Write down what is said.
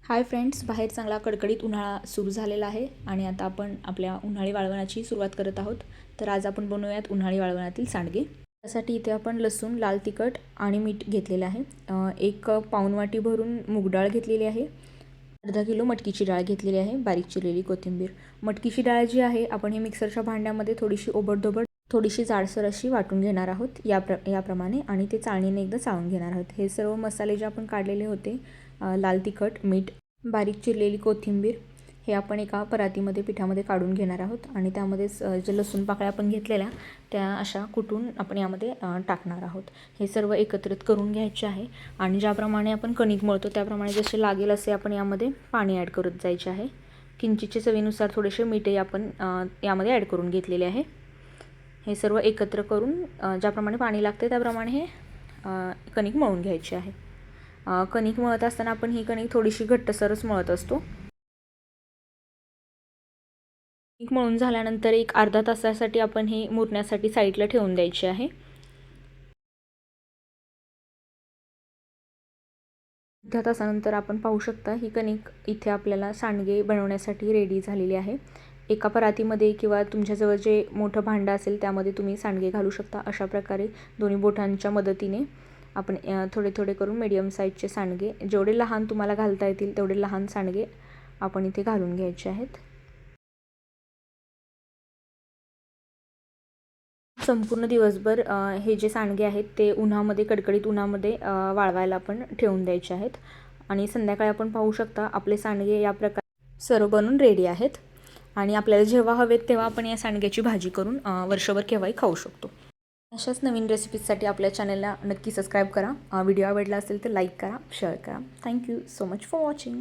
Hi friends, बाहेर चांगला कडकडीत उन्हाळा सुरू झालेला आहे आणि आता आपण आपल्या उन्हाळी वाळवणाची सुरुवात करत आहोत. तर आज आपण बनवूयात उन्हाळी वाळवणातील सांडगे. त्यासाठी इथे आपण लसूण, लाल तिखट आणि मीठ घेतलेलं आहे. एक पाऊण वाटी भरून मूग डाळ घेतलेली आहे. अर्धा किलो मटकीची डाळ घेतलेली आहे, बारीक चिरलेली कोथिंबीर. मटकीची डाळ जी आहे आपण ही मिक्सरच्या भांड्यामध्ये थोडीशी ओबडधोबड थोडीशी जाडसर अशी वाटून घेणार आहोत याप्रमाणे, आणि ते चाळणीने एकदा चाळून घेणार आहोत. हे सर्व मसाले जे आपण काढलेले होते, लाल तिखट, मीठ, बारीक चिरलेली कोथिंबीर, हे आपण एका परातीमध्ये पिठामध्ये काढून घेणार आहोत आणि त्यामध्येच जे लसूण पाकळ्या आपण घेतलेल्या त्या अशा कुटून आपण यामध्ये टाकणार आहोत. हे सर्व एकत्रित करून घ्यायचे आहे आणि ज्याप्रमाणे आपण कणिक मळतो त्याप्रमाणे जसे लागेल असे आपण यामध्ये पाणी ॲड करत जायचे आहे. किंचितचे चवीनुसार थोडेसे मीठही आपण यामध्ये ॲड करून घेतलेले आहे. हे सर्व एकत्र करून ज्याप्रमाणे पाणी लागते त्याप्रमाणे हे कणिक मळून घ्यायचे आहे. कणिक मळत असताना आपण ही कणिक थोडीशी घट्टसरच मळत असतो. कणिक मळून झाल्यानंतर एक अर्धा तासासाठी आपण हे मुरण्यासाठी साईडला ठेवून द्यायचे आहे. अर्ध्या तासानंतर आपण पाहू शकता ही कणिक इथे आपल्याला सांडगे बनवण्यासाठी रेडी झालेली आहे. एका परातीमध्ये किंवा तुमच्याजवळ जे मोठं भांडं असेल त्यामध्ये तुम्ही सांडगे घालू शकता. अशा प्रकारे दोन्ही बोटांच्या मदतीने आपण थोडे थोडे करून मीडियम साईजचे सांडगे, जेवढे लहान तुम्हाला घालता येतील तेवढे लहान सांडगे आपण इथे घालून घ्यायचे आहेत. संपूर्ण दिवसभर हे जे सांडगे आहेत ते उन्हामध्ये, कडकडीत उन्हामध्ये वाळवायला आपण ठेवून द्यायचे आहेत आणि संध्याकाळी आपण पाहू शकता आपले सांडगे या प्रकारे सर्व बनून रेडी आहेत आणि आपल्याला जेव्हा हवेत तेव्हा आपण या सांडग्याची भाजी करून वर्षभर केव्हाही खाऊ शकतो. अशाच नवीन रेसिपीजसाठी आपल्या चॅनलला नक्की सबस्क्राईब करा. व्हिडिओ आवडला असेल तर लाईक करा, शेअर करा. Thank you so much for watching.